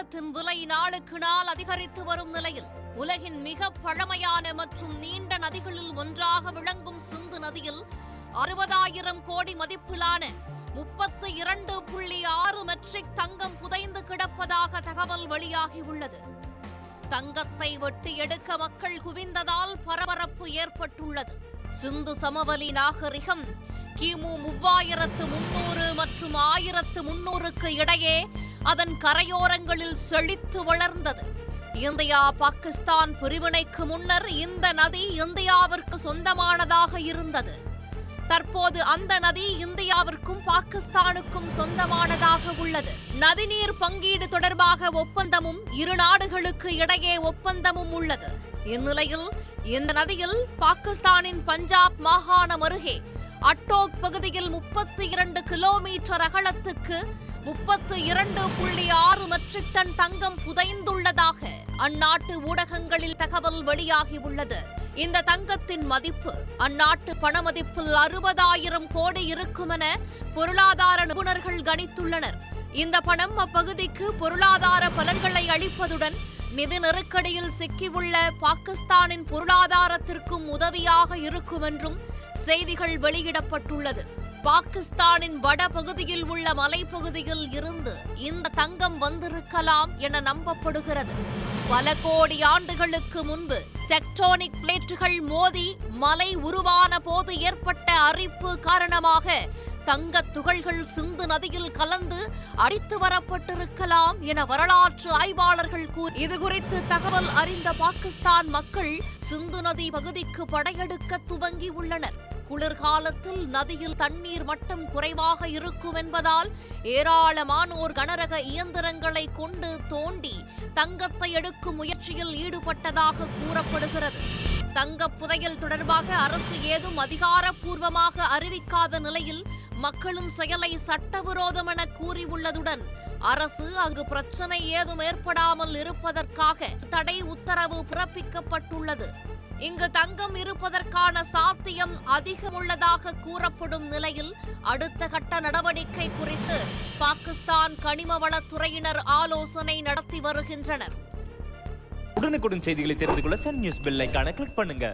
தங்கத்தின் விலை நாளுக்கு நாள் அதிகரித்து வரும் நிலையில் உலகின் மிக பழமையான மற்றும் நீண்ட நதிகளில் ஒன்றாக விளங்கும் சிந்து நதியில் 60,000 கோடி மதிப்பிலான 32.6 மெட்ரிக் தங்கம் புதைந்து கிடப்பதாக தகவல் வெளியாகியுள்ளது. தங்கத்தை வெட்டி எடுக்க மக்கள் குவிந்ததால் பரபரப்பு ஏற்பட்டுள்ளது. சிந்து சமவெளி நாகரிகம் கிமு 3300 மற்றும் 1300க்கு இடையே அதன் கரையோரங்களில் செழித்து வளர்ந்தது. இந்தியா பாகிஸ்தான் பிரிவினைக்கு முன்னர் இந்த நதி இந்தியாவிற்கு சொந்தமானதாக இருந்தது. தற்போது அந்த நதி இந்தியாவிற்கும் பாகிஸ்தானுக்கும் சொந்தமானதாக உள்ளது. நதிநீர் பங்கீடு தொடர்பாக ஒப்பந்தமும் இரு நாடுகளுக்கு இடையே ஒப்பந்தமும் உள்ளது. இந்நிலையில் இந்த நதியில் பாகிஸ்தானின் பஞ்சாப் மாகாணம் அருகே அட்டோக் பகுதியில் 32 கிலோமீட்டர் அகலத்துக்கு 32.6 மெட்ரிக் டன் தங்கம் புதைந்துள்ளதாக அந்நாட்டு ஊடகங்களில் தகவல் வெளியாகியுள்ளது. இந்த தங்கத்தின் மதிப்பு அந்நாட்டு பணமதிப்பில் 60,000 கோடி இருக்கும் என பொருளாதார நிபுணர்கள் கணித்துள்ளனர். இந்த பணம் அப்பகுதிக்கு பொருளாதார பலன்களை அளிப்பதுடன் நிதி நெருக்கடியில் சிக்கியுள்ள பாகிஸ்தானின் பொருளாதாரத்திற்கும் உதவியாக இருக்கும் என்றும் செய்திகள் வெளியிடப்பட்டுள்ளது. பாகிஸ்தானின் வடபகுதியில் உள்ள மலைப்பகுதியில் இருந்து இந்த தங்கம் வந்திருக்கலாம் என நம்பப்படுகிறது. பல கோடி ஆண்டுகளுக்கு முன்பு டெக்டோனிக் பிளேட்டுகள் மோதி மலை உருவான போது ஏற்பட்ட அரிப்பு காரணமாக தங்கத் துகள்கள் சிந்து நதியில் கலந்து அடித்து வரப்பட்டிருக்கலாம் என வரலாற்று ஆய்வாளர்கள் இதுகுறித்து தகவல் அறிந்த பாகிஸ்தான் மக்கள் சிந்து நதி பகுதிக்கு படையெடுக்க துவங்கி உள்ளனர். குளிர்காலத்தில் நதியில் தண்ணீர் மட்டம் குறைவாக இருக்கும் என்பதால் ஏராளமானோர் கனரக இயந்திரங்களை கொண்டு தோண்டி தங்கத்தை எடுக்கும் முயற்சியில் ஈடுபட்டதாக கூறப்படுகிறது. தங்க புதையல் தொடர்பாக அரசு ஏதும் அதிகாரப்பூர்வமாக அறிவிக்காத நிலையில் மக்களும் செயலை சட்டவிரோதம் என கூறியுள்ளதுடன் அரசு அங்கு பிரச்சனை ஏதும் ஏற்படாமல் இருப்பதற்காக தடை உத்தரவு பிறப்பிக்கப்பட்டுள்ளது. இங்கு தங்கம் இருப்பதற்கான சாத்தியம் அதிகம் உள்ளதாக கூறப்படும் நிலையில் அடுத்த கட்ட நடவடிக்கை குறித்து பாகிஸ்தான் கனிமவளத்துறையினர் ஆலோசனை நடத்தி வருகின்றனர். உடனுக்குடன் செய்திகளை தெரிந்து கொள்ள சன் நியூஸ் பெல் ஐகானை கிளிக் பண்ணுங்க.